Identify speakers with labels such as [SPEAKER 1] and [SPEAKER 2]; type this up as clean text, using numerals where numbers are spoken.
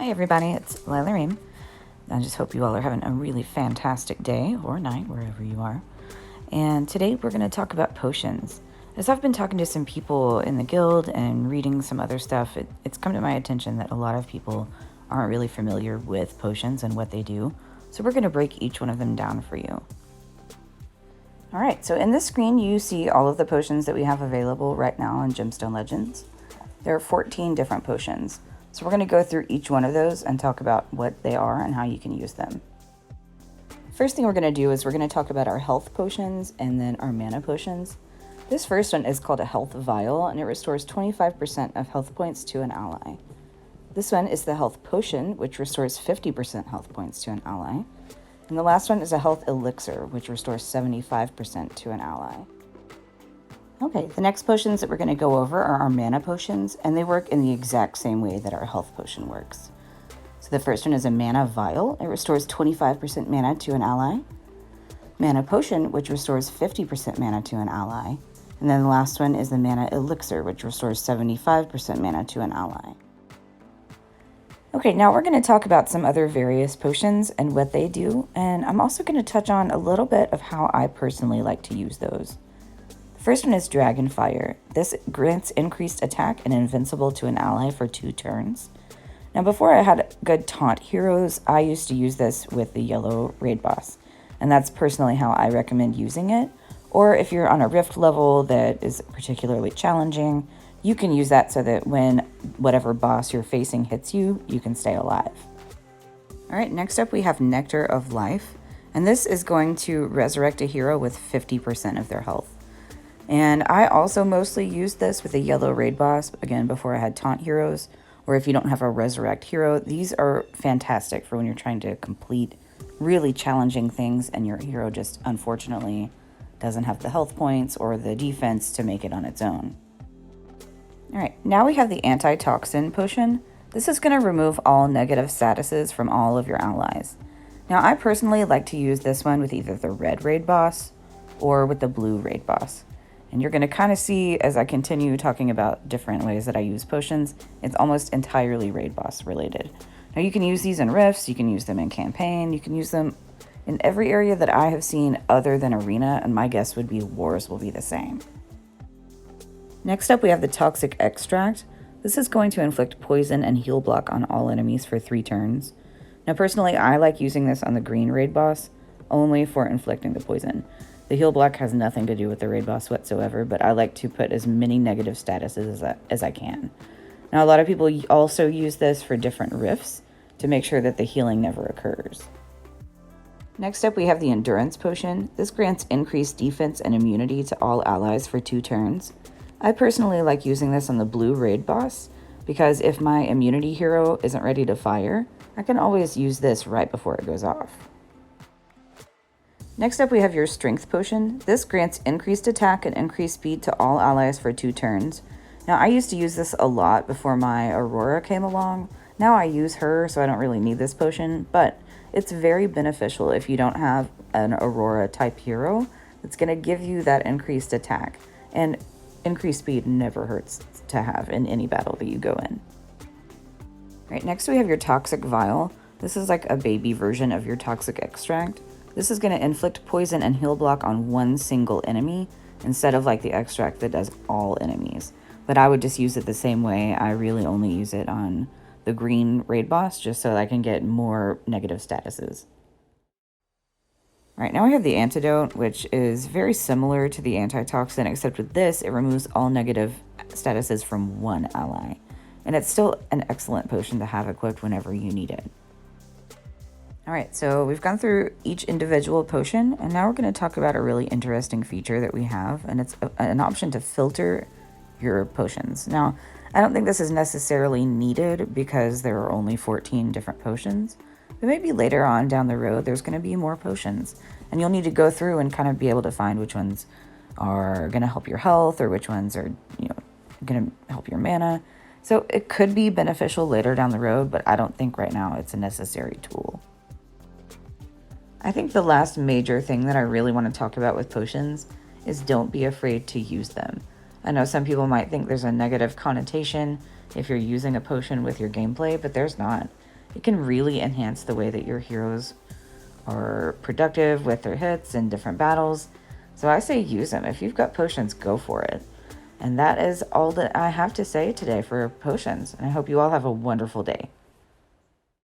[SPEAKER 1] Hi everybody, it's Lila Reem. I just hope you all are having a really fantastic day or night, wherever you are. And today we're going to talk about potions. As I've been talking to some people in the guild and reading some other stuff, it's come to my attention that a lot of people aren't really familiar with potions and what they do. So we're going to break each one of them down for you. Alright, so in this screen you see all of the potions that we have available right now in Gemstone Legends. There are 14 different potions. So we're going to go through each one of those and talk about what they are and how you can use them. First thing we're going to do is we're going to talk about our health potions and then our mana potions. This first one is called a health vial and it restores 25% of health points to an ally. This one is the health potion, which restores 50% health points to an ally. And the last one is a health elixir, which restores 75% to an ally. Okay, the next potions that we're going to go over are our mana potions, and they work in the exact same way that our health potion works. So the first one is a mana vial. It restores 25% mana to an ally. Mana potion, which restores 50% mana to an ally. And then the last one is the mana elixir, which restores 75% mana to an ally. Okay, now we're going to talk about some other various potions and what they do, and I'm also going to touch on a little bit of how I personally like to use those. First one is Dragon Fire. This grants increased attack and invincible to an ally for 2 turns. Now before I had good taunt heroes, I used to use this with the yellow raid boss. And that's personally how I recommend using it. Or if you're on a rift level that is particularly challenging, you can use that so that when whatever boss you're facing hits you, you can stay alive. Alright, next up we have Nectar of Life. And this is going to resurrect a hero with 50% of their health. And I also mostly used this with a yellow raid boss, again, before I had taunt heroes, or if you don't have a resurrect hero. These are fantastic for when you're trying to complete really challenging things and your hero just unfortunately doesn't have the health points or the defense to make it on its own. Alright, now we have the Antitoxin potion. This is going to remove all negative statuses from all of your allies. Now I personally like to use this one with either the red raid boss or with the blue raid boss. And you're going to kind of see as I continue talking about different ways that I use potions, it's almost entirely raid boss related. Now you can use these in rifts, you can use them in campaign, you can use them in every area that I have seen other than arena, and my guess would be wars will be the same. Next up we have the Toxic Extract. This is going to inflict poison and heal block on all enemies for 3 turns. Now personally I like using this on the green raid boss, only for inflicting the poison. The heal block has nothing to do with the raid boss whatsoever, but I like to put as many negative statuses as I can. Now, a lot of people also use this for different rifts to make sure that the healing never occurs. Next up, we have the Endurance Potion. This grants increased defense and immunity to all allies for 2 turns. I personally like using this on the blue raid boss, because if my immunity hero isn't ready to fire, I can always use this right before it goes off. Next up we have your Strength Potion. This grants increased attack and increased speed to all allies for 2 turns. Now I used to use this a lot before my Aurora came along. Now I use her, so I don't really need this potion, but it's very beneficial if you don't have an Aurora type hero. It's going to give you that increased attack, and increased speed never hurts to have in any battle that you go in. Right, next we have your Toxic Vial. This is like a baby version of your Toxic Extract. This is going to inflict poison and heal block on one single enemy instead of like the extract that does all enemies. But I would just use it the same way. I really only use it on the green raid boss just so that I can get more negative statuses. Alright, now we have the Antidote, which is very similar to the Antitoxin, except with this, it removes all negative statuses from one ally. And it's still an excellent potion to have equipped whenever you need it. Alright, so we've gone through each individual potion, and now we're going to talk about a really interesting feature that we have, and it's an option to filter your potions. Now, I don't think this is necessarily needed because there are only 14 different potions, but maybe later on down the road there's going to be more potions, and you'll need to go through and kind of be able to find which ones are going to help your health or which ones are, going to help your mana. So it could be beneficial later down the road, but I don't think right now it's a necessary tool. I think the last major thing that I really want to talk about with potions is don't be afraid to use them. I know some people might think there's a negative connotation if you're using a potion with your gameplay, but there's not. It can really enhance the way that your heroes are productive with their hits in different battles. So I say use them. If you've got potions, go for it. And that is all that I have to say today for potions. And I hope you all have a wonderful day.